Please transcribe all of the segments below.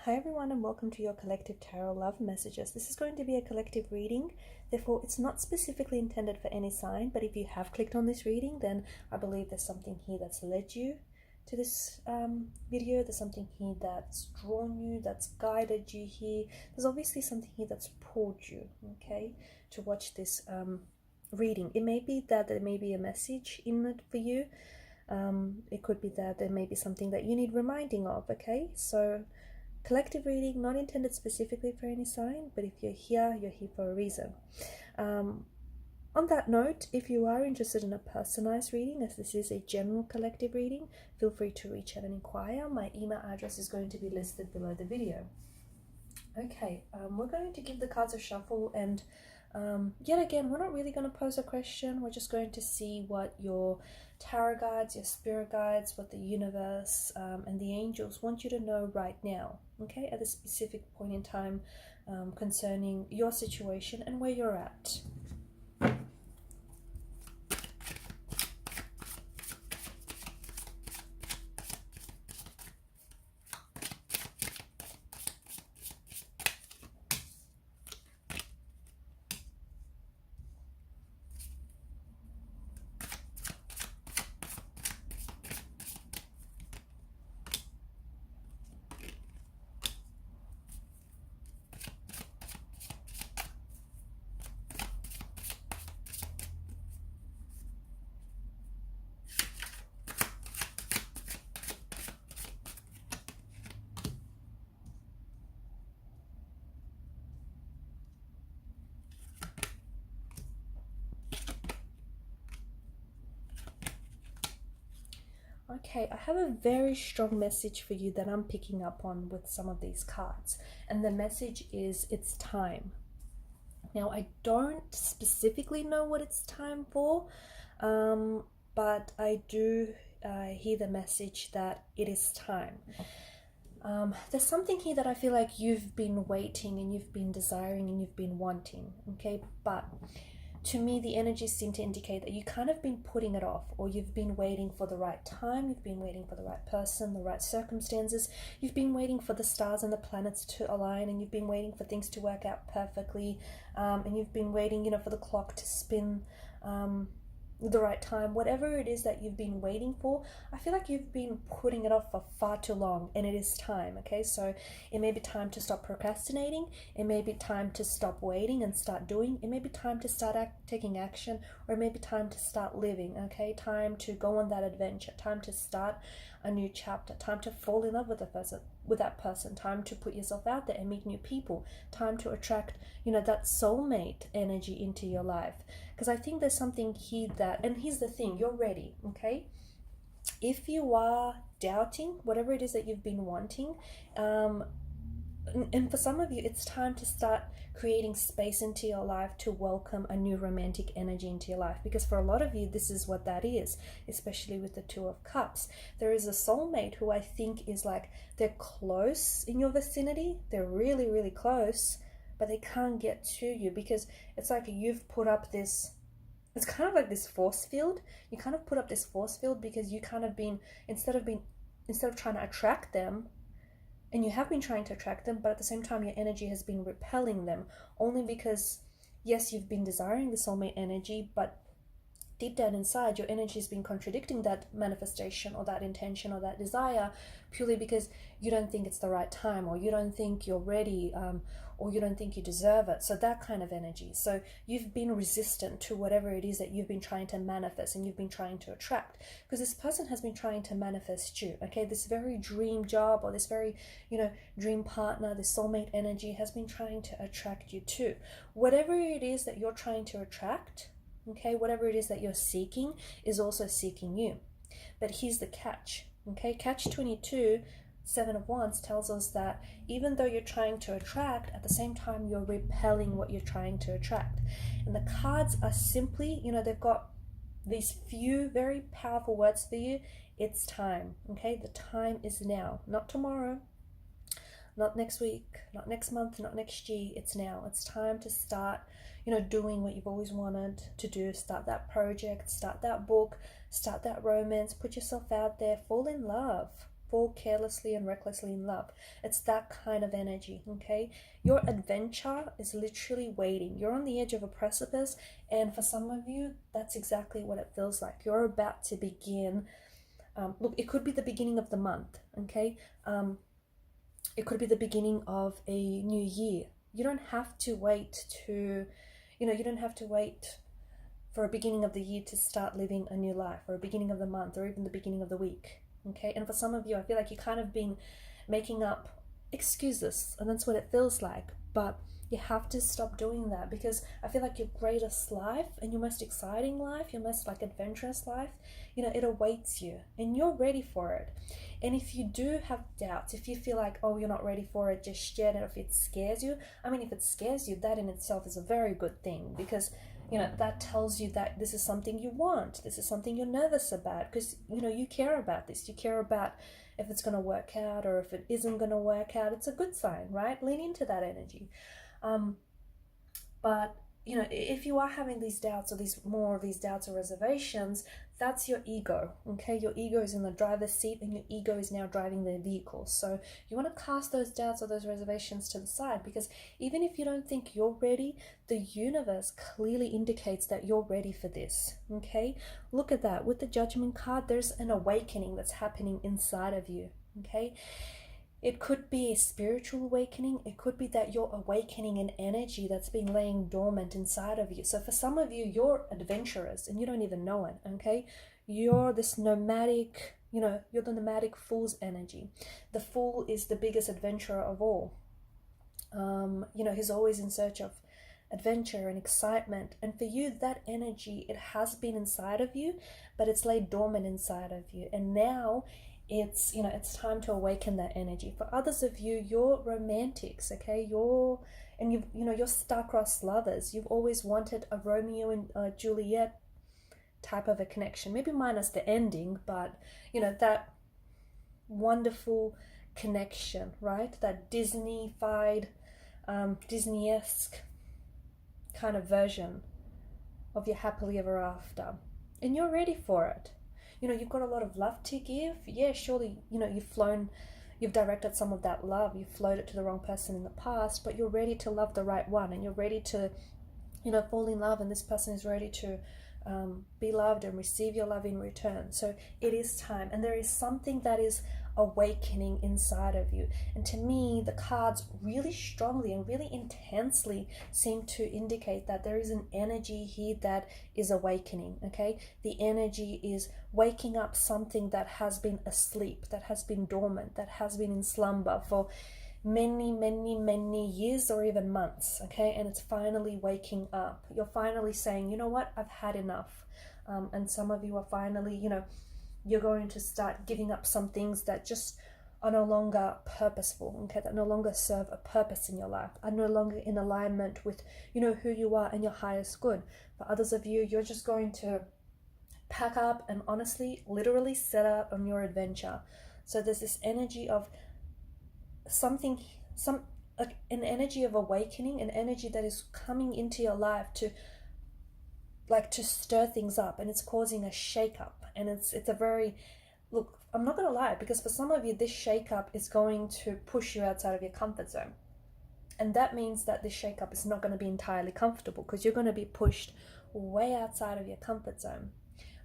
Hi everyone and welcome to your collective tarot love messages. This is going to be a collective reading, therefore it's not specifically intended for any sign, but if you have clicked on this reading, then I believe there's something here that's led you to this video. There's something here that's drawn you, that's guided you here. There's obviously something here that's pulled you, okay, to watch this reading. It may be that there may be a message in it for you. It could be that there may be something that you need reminding of, okay? So collective reading, not intended specifically for any sign, but if you're here for a reason. On that note, if you are interested in a personalized reading, as this is a general collective reading, feel free to reach out and inquire. My email address is going to be listed below the video. Okay, we're going to give the cards a shuffle, and yet again, we're not really going to pose a question. We're just going to see what your tarot guides, your spirit guides, what the universe and the angels want you to know right now, okay, at a specific point in time concerning your situation and where you're at. Okay, I have a very strong message for you that I'm picking up on with some of these cards. And the message is, it's time. Now, I don't specifically know what it's time for, but I do hear the message that it is time. There's something here that I feel like you've been waiting and you've been desiring and you've been wanting, okay? But to me, the energies seem to indicate that you kind of been putting it off, or you've been waiting for the right time, you've been waiting for the right person, the right circumstances, you've been waiting for the stars and the planets to align, and you've been waiting for things to work out perfectly, and you've been waiting, you know, for the clock to spin the right time. Whatever it is that you've been waiting for, I feel like you've been putting it off for far too long, and it is time, okay? So it may be time to stop procrastinating, it may be time to stop waiting and start doing, it may be time to start taking action, or it may be time to start living, okay? Time to go on that adventure, time to start a new chapter, time to fall in love with that person, time to put yourself out there and meet new people, time to attract, you know, that soulmate energy into your life. Because I think there's something here that, and here's the thing, you're ready, okay? If you are doubting whatever it is that you've been wanting, and for some of you, it's time to start creating space into your life to welcome a new romantic energy into your life. Because for a lot of you, this is what that is, especially with the Two of Cups. There is a soulmate who I think is like, they're close in your vicinity. They're really, really close, but they can't get to you because it's like you've put up this, it's kind of like this force field. You kind of put up this force field because you kind of been, instead of trying to attract them, and you have been trying to attract them, but at the same time your energy has been repelling them, only because yes, you've been desiring the soulmate energy, but deep down inside your energy has been contradicting that manifestation or that intention or that desire, purely because you don't think it's the right time, or you don't think you're ready, or you don't think you deserve it. So that kind of energy. So you've been resistant to whatever it is that you've been trying to manifest and you've been trying to attract, because this person has been trying to manifest you, okay? This very dream job, or this very, you know, dream partner, this soulmate energy has been trying to attract you too. Whatever it is that you're trying to attract, okay, whatever it is that you're seeking is also seeking you. But here's the catch, okay? Catch 22, Seven of Wands tells us that even though you're trying to attract, at the same time you're repelling what you're trying to attract. And the cards are simply, you know, they've got these few very powerful words for you. It's time, okay? The time is now, not tomorrow, not next week, not next month, not next year. It's now. It's time to start, you know, doing what you've always wanted to do. Start that project, start that book, start that romance, put yourself out there, fall in love. fall carelessly and recklessly in love. It's that kind of energy, okay? Your adventure is literally waiting. You're on the edge of a precipice, and for some of you, that's exactly what it feels like. You're about to begin. Look, it could be the beginning of the month, okay? It could be the beginning of a new year. You don't have to wait to, you don't have to wait for a beginning of the year to start living a new life, or a beginning of the month, or even the beginning of the week, okay? And for some of you, I feel like you've kind of been making up excuses, and that's what it feels like. But you have to stop doing that, because I feel like your greatest life and your most exciting life, your most like adventurous life, it awaits you, and you're ready for it. And if you do have doubts, if you feel like, oh, you're not ready for it just yet, and if it scares you, I mean, if it scares you, that in itself is a very good thing, because that tells you that this is something you want, this is something you're nervous about, because you care about this, you care about if it's going to work out or if it isn't going to work out. It's a good sign, right? Lean into that energy. But if you are having these doubts, or more of these doubts or reservations, that's your ego, okay? Your ego is in the driver's seat, and your ego is now driving the vehicle. So you want to cast those doubts or those reservations to the side, because even if you don't think you're ready, the universe clearly indicates that you're ready for this, okay? Look at that. With the Judgment card, there's an awakening that's happening inside of you, okay? It could be a spiritual awakening. It could be that you're awakening an energy that's been laying dormant inside of you. So for some of you, you're adventurous and you don't even know it, okay? You're this nomadic, you're the nomadic fool's energy. The fool is the biggest adventurer of all. He's always in search of adventure and excitement. And for you, that energy, it has been inside of you, but it's laid dormant inside of you. And now it's time to awaken that energy. For others of you, you're romantics, okay? You're star-crossed lovers. You've always wanted a Romeo and Juliet type of a connection, maybe minus the ending, but that wonderful connection, right? That Disney-fied, Disney-esque kind of version of your happily ever after, and you're ready for it. You've got a lot of love to give. Yeah, surely, you've directed some of that love. You've flowed it to the wrong person in the past, but you're ready to love the right one, and you're ready to, fall in love, and this person is ready to be loved and receive your love in return. So it is time, and there is something that is awakening inside of you. And to me, the cards really strongly and really intensely seem to indicate that there is an energy here that is awakening, okay? The energy is waking up something that has been asleep, that has been dormant, that has been in slumber for many, many, many years or even months, okay? And it's finally waking up. You're finally saying, you know what, I've had enough. And some of you are finally, you're going to start giving up some things that just are no longer purposeful, okay, that no longer serve a purpose in your life, are no longer in alignment with, who you are and your highest good. For others of you, you're just going to pack up and honestly, literally set out on your adventure. So there's this energy of an energy of awakening, an energy that is coming into your life to stir things up, and it's causing a shake-up. And it's a very, look, I'm not going to lie, because for some of you, this shake-up is going to push you outside of your comfort zone. And that means that this shake-up is not going to be entirely comfortable, because you're going to be pushed way outside of your comfort zone.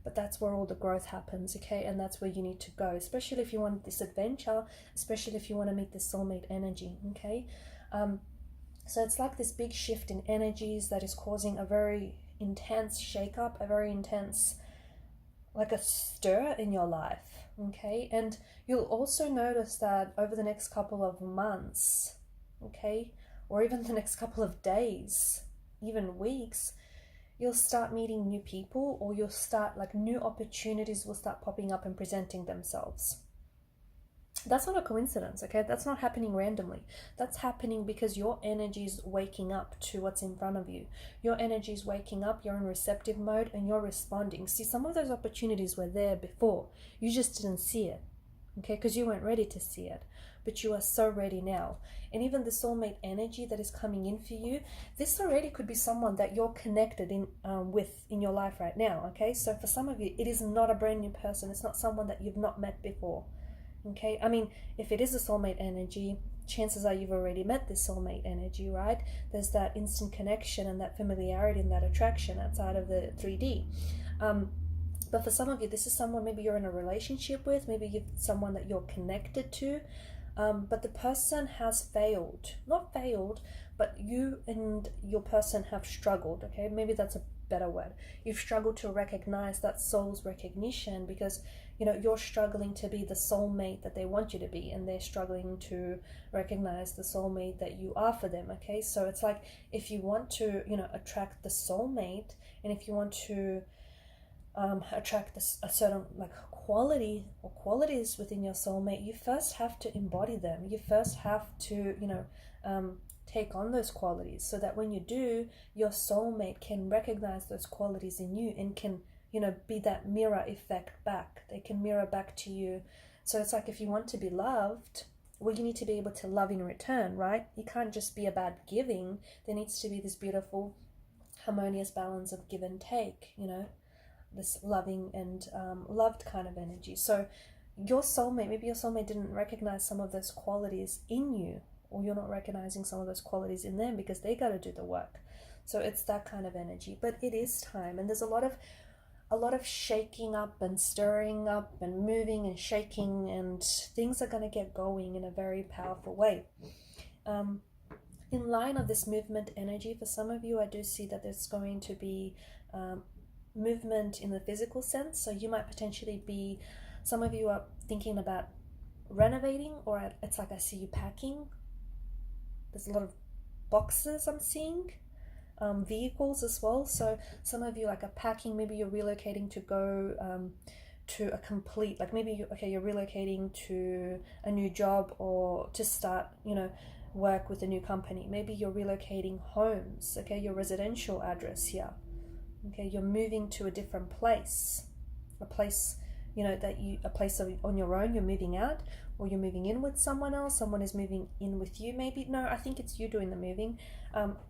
But that's where all the growth happens, okay? And that's where you need to go, especially if you want this adventure, especially if you want to meet this soulmate energy, okay? So it's like this big shift in energies that is causing a very intense shake-up, a very intense, like a stir in your life, okay? And you'll also notice that over the next couple of months, okay, or even the next couple of days, even weeks, you'll start meeting new people, or you'll start, new opportunities will start popping up and presenting themselves. That's not a coincidence, okay? That's not happening randomly. That's happening because your energy is waking up to what's in front of you. Your energy is waking up, you're in receptive mode, and you're responding. See, some of those opportunities were there before. You just didn't see it, okay? Because you weren't ready to see it. But you are so ready now. And even the soulmate energy that is coming in for you, this already could be someone that you're connected with in your life right now, okay? So for some of you, it is not a brand new person. It's not someone that you've not met before. Okay, I mean, if it is a soulmate energy, chances are you've already met this soulmate energy, right? There's that instant connection and that familiarity and that attraction outside of the 3D. But for some of you, this is someone maybe you're in a relationship with, maybe you're someone that you're connected to, but the person has failed. Not failed, but you and your person have struggled, okay? Maybe that's a better word. You've struggled to recognize that soul's recognition because, you know, you're struggling to be the soulmate that they want you to be, and they're struggling to recognize the soulmate that you are for them, okay? So it's like, if you want to, you know, attract the soulmate, and if you want to attract a certain like quality or qualities within your soulmate, you first have to embody them. You first have to, you know, take on those qualities, so that when you do, your soulmate can recognize those qualities in you and can, you know, be that mirror effect back. They can mirror back to you. So it's like, if you want to be loved, well, you need to be able to love in return, right? You can't just be about giving. There needs to be this beautiful harmonious balance of give and take, you know, this loving and loved kind of energy. So your soulmate, maybe your soulmate didn't recognize some of those qualities in you, or you're not recognizing some of those qualities in them because they got to do the work. So it's that kind of energy. But it is time, and there's a lot of shaking up and stirring up and moving and shaking, and things are going to get going in a very powerful way. In line of this movement energy, for some of you, I do see that there's going to be movement in the physical sense. So you might potentially be, some of you are thinking about renovating, or it's like I see you packing. There's a lot of boxes I'm seeing, vehicles as well. So some of you like are packing, maybe you're relocating to go to a complete, like maybe you're relocating to a new job, or to start, you know, work with a new company. Maybe you're relocating homes, okay, your residential address here. Okay, you're moving to a different place, a place, you know, a place on your own. You're moving out, or you're moving in with someone else. Someone is moving in with you. Maybe, no, I think it's you doing the moving.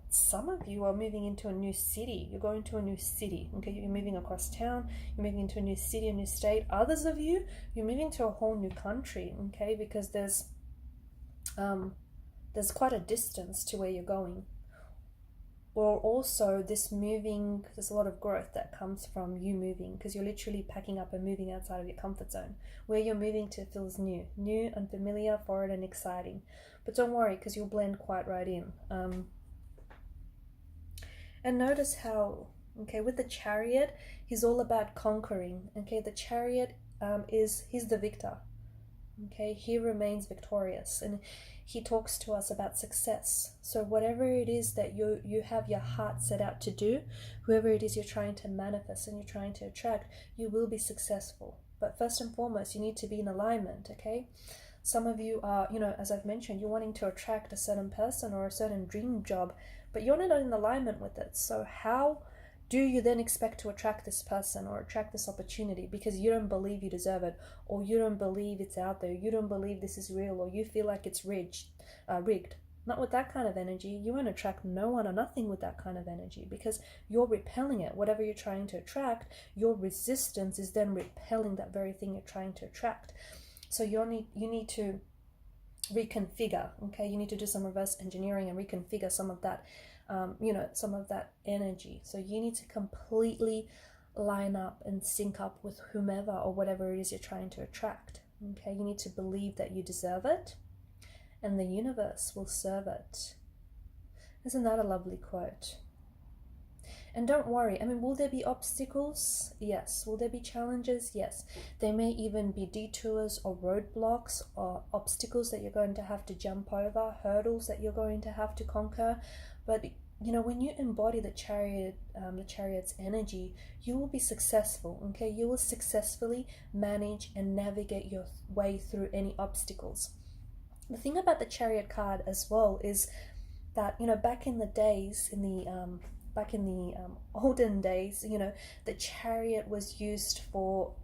Some of you are moving into a new city. You're going to a new city. Okay, you're moving across town. You're moving into a new city, a new state. Others of you, you're moving to a whole new country. Okay, because there's quite a distance to where you're going. Or also this moving, there's a lot of growth that comes from you moving, because you're literally packing up and moving outside of your comfort zone. Where you're moving to feels new, unfamiliar, foreign, and exciting. But don't worry, because you'll blend quite right in. And notice how, okay, with the Chariot, he's all about conquering. Okay, the Chariot he's the victor. Okay, he remains victorious, and he talks to us about success. So whatever it is that you have your heart set out to do, whoever it is you're trying to manifest and you're trying to attract, you will be successful. But first and foremost, you need to be in alignment, okay? Some of you are, you know, as I've mentioned, you're wanting to attract a certain person or a certain dream job, but you're not in alignment with it. So how do you then expect to attract this person or attract this opportunity, because you don't believe you deserve it, or you don't believe it's out there, you don't believe this is real, or you feel like it's rigged? Not with that kind of energy. You won't attract no one or nothing with that kind of energy, because you're repelling it. Whatever you're trying to attract, your resistance is then repelling that very thing you're trying to attract. So you need to reconfigure, okay? You need to do some reverse engineering and reconfigure some of that some of that energy. So you need to completely line up and sync up with whomever or whatever it is you're trying to attract. Okay, you need to believe that you deserve it, and the universe will serve it. Isn't that a lovely quote? And don't worry, I mean, will there be obstacles? Yes. Will there be challenges? Yes. There may even be detours or roadblocks or obstacles that you're going to have to jump over, hurdles that you're going to have to conquer. But you know, when you embody the chariot's energy, you will be successful. Okay, you will successfully manage and navigate your way through any obstacles. The thing about the chariot card as well is that, you know, back in the days, in the olden days, you know, the chariot was used for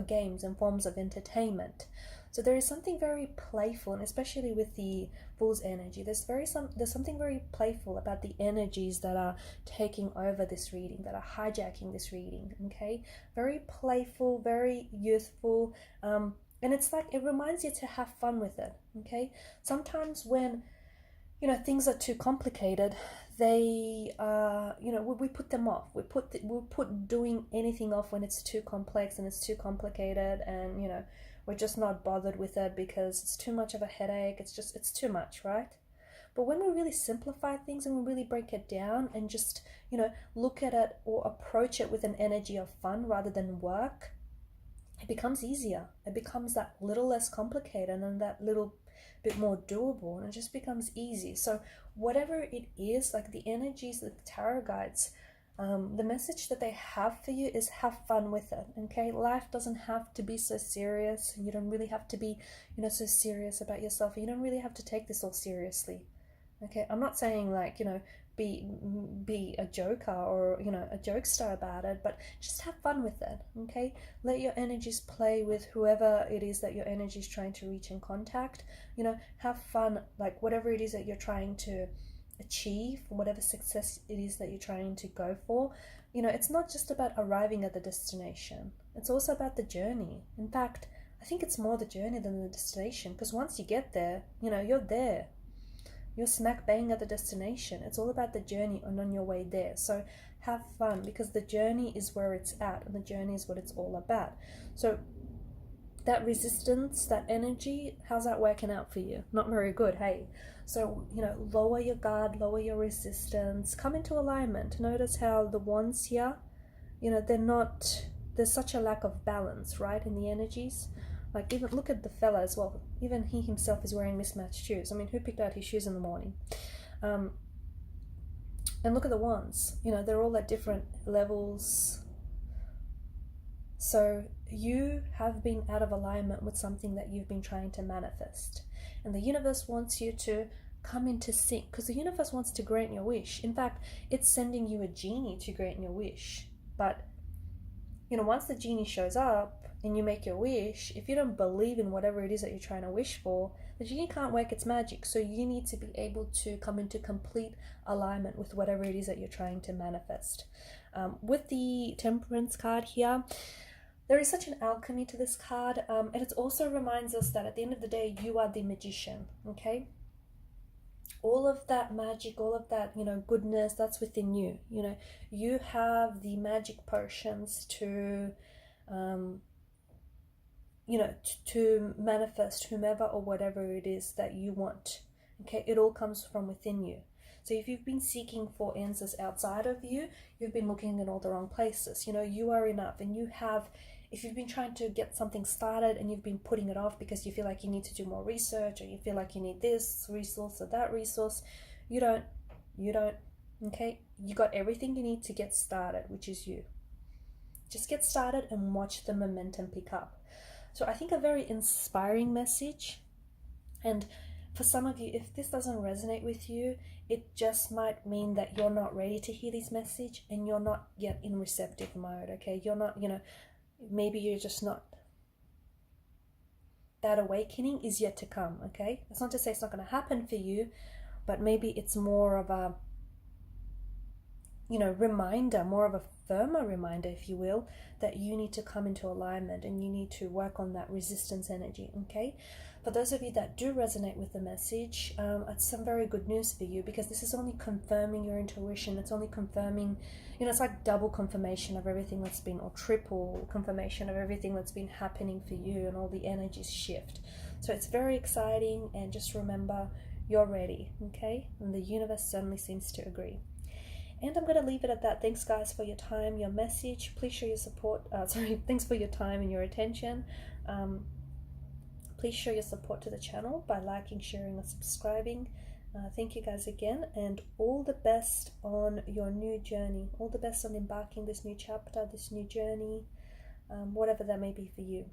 games and forms of entertainment. So there is something very playful, and especially with the Fool's energy, there's something very playful about the energies that are taking over this reading, that are hijacking this reading. Okay, very playful, very youthful. And it's like, it reminds you to have fun with it, okay? Sometimes when, you know, things are too complicated, they, you know, we put them off. We put doing anything off when it's too complex and it's too complicated, and, you know, we're just not bothered with it because it's too much of a headache. It's too much, right? But when we really simplify things and we really break it down and just, you know, look at it or approach it with an energy of fun rather than work, it becomes easier. It becomes that little less complicated and that little bit more doable, and it just becomes easy. So whatever it is, like the energies, the tarot guides, the message that they have for you is have fun with it, okay? Life doesn't have to be so serious, and you don't really have to be, you know, so serious about yourself. You don't really have to take this all seriously, okay? I'm not saying, like, you know, be a joker or, you know, a jokester about it, but just have fun with it, okay? Let your energies play with whoever it is that your energy is trying to reach and contact. You know, have fun, like whatever it is that you're trying to achieve, whatever success it is that you're trying to go for. You know, it's not just about arriving at the destination, it's also about the journey. In fact, I think it's more the journey than the destination, because once you get there, you know, you're there. You're smack bang at the destination. It's all about the journey and on your way there. So have fun, because the journey is where it's at, and the journey is what it's all about. So that resistance, that energy, how's that working out for you? Not very good, hey? So, you know, lower your guard, lower your resistance, come into alignment. Notice how the wands here, you know, there's such a lack of balance, right, in the energies. Like, even look at the fella as well. Even he himself is wearing mismatched shoes. I mean, who picked out his shoes in the morning? And look at the wands. You know, they're all at different levels. So you have been out of alignment with something that you've been trying to manifest. And the universe wants you to come into sync, because the universe wants to grant your wish. In fact, it's sending you a genie to grant your wish. But, you know, once the genie shows up, and you make your wish, if you don't believe in whatever it is that you're trying to wish for, the genie can't work its magic. So you need to be able to come into complete alignment with whatever it is that you're trying to manifest. With the Temperance card here, there is such an alchemy to this card, and it also reminds us that at the end of the day, you are the magician, okay? All of that magic, all of that, you know, goodness, that's within you. You know, you have the magic potions to you know, to manifest whomever or whatever it is that you want, okay? It all comes from within you. So if you've been seeking for answers outside of you, you've been looking in all the wrong places. You know, you are enough, and you have, if you've been trying to get something started and you've been putting it off because you feel like you need to do more research, or you feel like you need this resource or that resource, you don't, okay? You got everything you need to get started, which is you. Just get started and watch the momentum pick up. So I think a very inspiring message. And for some of you, if this doesn't resonate with you, it just might mean that you're not ready to hear this message, and you're not yet in receptive mode, okay? You're not, you know, maybe you're just not. That awakening is yet to come, okay? That's not to say it's not going to happen for you, but maybe it's more of a, you know, reminder, more of a firmer reminder, if you will, that you need to come into alignment and you need to work on that resistance energy, okay? For those of you that do resonate with the message, it's some very good news for you, because this is only confirming your intuition. It's only confirming, you know, it's like double confirmation of everything that's been, or triple confirmation of everything that's been happening for you, and all the energies shift. So it's very exciting, and just remember, you're ready, okay? And the universe certainly seems to agree. And I'm going to leave it at that. Thanks, guys, for your time, your message. Please show your support. Thanks for your time and your attention. Please show your support to the channel by liking, sharing, or subscribing. Thank you, guys, again. And all the best on your new journey. All the best on embarking this new chapter, this new journey, whatever that may be for you.